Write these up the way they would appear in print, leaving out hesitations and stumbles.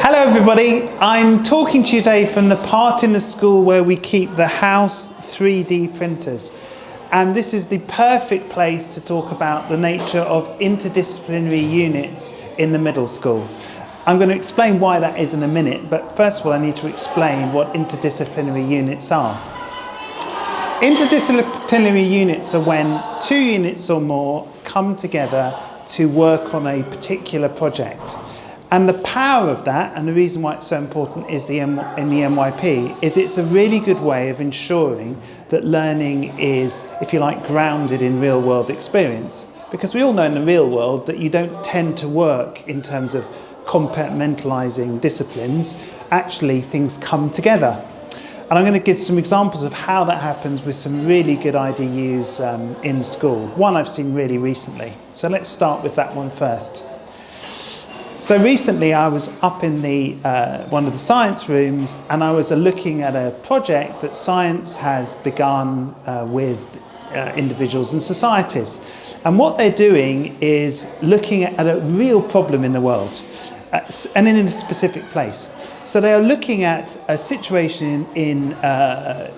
Hello everybody, I'm talking to you today from the part in the school where we keep the house 3D printers. And this is the perfect place to talk about the nature of interdisciplinary units in the middle school. I'm going to explain why that is in a minute, but first of all I need to explain what interdisciplinary units are. Interdisciplinary units are when two units or more come together to work on a particular project. And the power of that, and the reason why it's so important is in the MYP, is it's a really good way of ensuring that learning is, if you like, grounded in real world experience. Because we all know in the real world that you don't tend to work in terms of compartmentalizing disciplines. Actually, things come together. And I'm going to give some examples of how that happens with some really good IDUs in school. One I've seen really recently. So let's start with that one first. So recently I was up in one of the science rooms and I was looking at a project that science has begun with individuals and societies. And what they're doing is looking at a real problem in the world and in a specific place. So they are looking at a situation in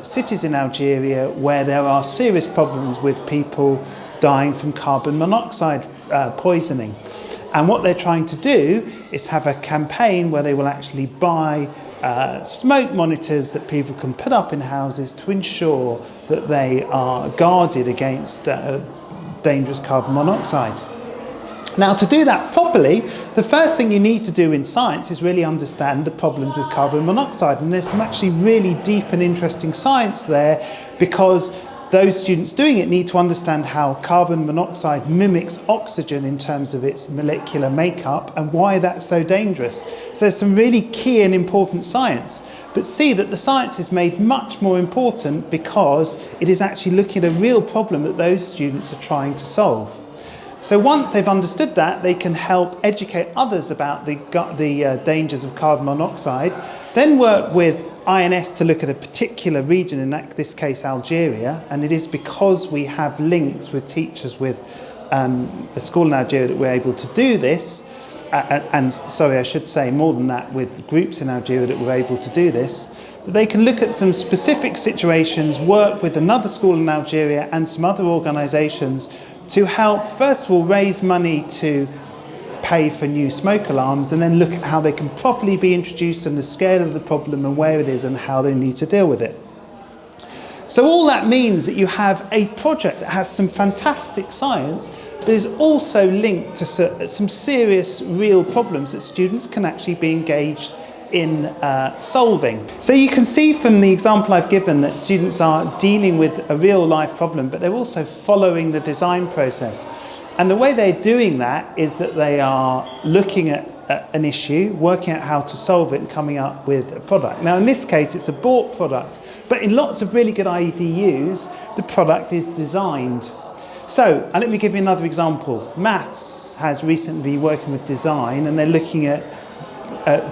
cities in Algeria where there are serious problems with people dying from carbon monoxide poisoning. And what they're trying to do is have a campaign where they will actually buy smoke monitors that people can put up in houses to ensure that they are guarded against dangerous carbon monoxide. Now, to do that properly, the first thing you need to do in science is really understand the problems with carbon monoxide. And there's some actually really deep and interesting science there, because those students doing it need to understand how carbon monoxide mimics oxygen in terms of its molecular makeup and why that's so dangerous. So there's some really key and important science. But see that the science is made much more important because it is actually looking at a real problem that those students are trying to solve. So once they've understood that, they can help educate others about the dangers of carbon monoxide, then work with INS to look at a particular region, in this case Algeria, and it is because we have links with teachers with a school in Algeria that we're able to do this, and sorry, I should say more than that, with groups in Algeria that we're able to do this, that they can look at some specific situations, work with another school in Algeria and some other organisations to help, first of all, raise money to pay for new smoke alarms, and then look at how they can properly be introduced and the scale of the problem and where it is and how they need to deal with it. So all that means that you have a project that has some fantastic science, but is also linked to some serious real problems that students can actually be engaged in solving. So you can see from the example I've given that students are dealing with a real life problem, but they're also following the design process. And the way they're doing that is that they are looking at an issue, working out how to solve it and coming up with a product. Now in this case it's a bought product, but in lots of really good IEDUs the product is designed. So let me give you another example. Maths has recently been working with design, and they're looking at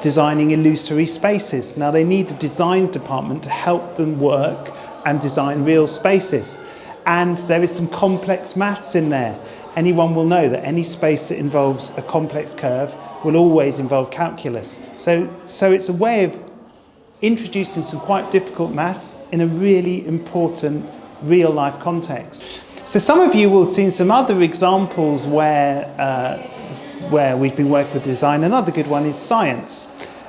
designing illusory spaces. Now they need a design department to help them work and design real spaces. And there is some complex maths in there. Anyone will know that any space that involves a complex curve will always involve calculus. So it's a way of introducing some quite difficult maths in a really important real life context. So some of you will have seen some other examples where we've been working with design. Another good one is science.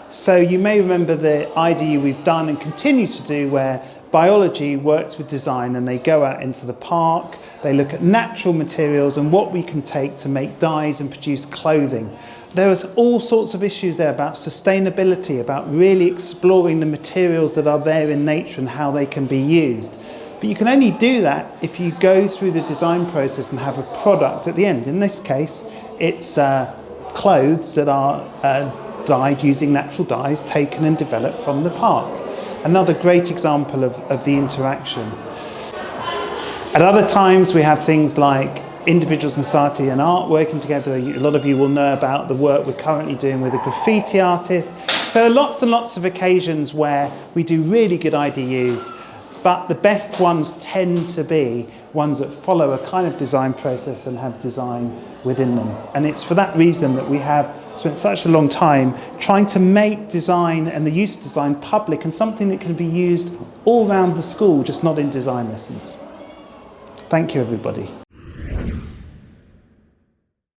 So you may remember the IDU we've done and continue to do where biology works with design, and they go out into the park, they look at natural materials and what we can take to make dyes and produce clothing. There's all sorts of issues there about sustainability, about really exploring the materials that are there in nature and how they can be used. But you can only do that if you go through the design process and have a product at the end. In this case, it's clothes that are dyed using natural dyes taken and developed from the park. Another great example of the interaction. At other times we have things like individual society and art working together. A lot of you will know about the work we're currently doing with a graffiti artist. So lots and lots of occasions where we do really good IDUs, but the best ones tend to be ones that follow a kind of design process and have design within them. And it's for that reason that we have spent such a long time trying to make design and the use of design public and something that can be used all around the school, just not in design lessons. Thank you, everybody.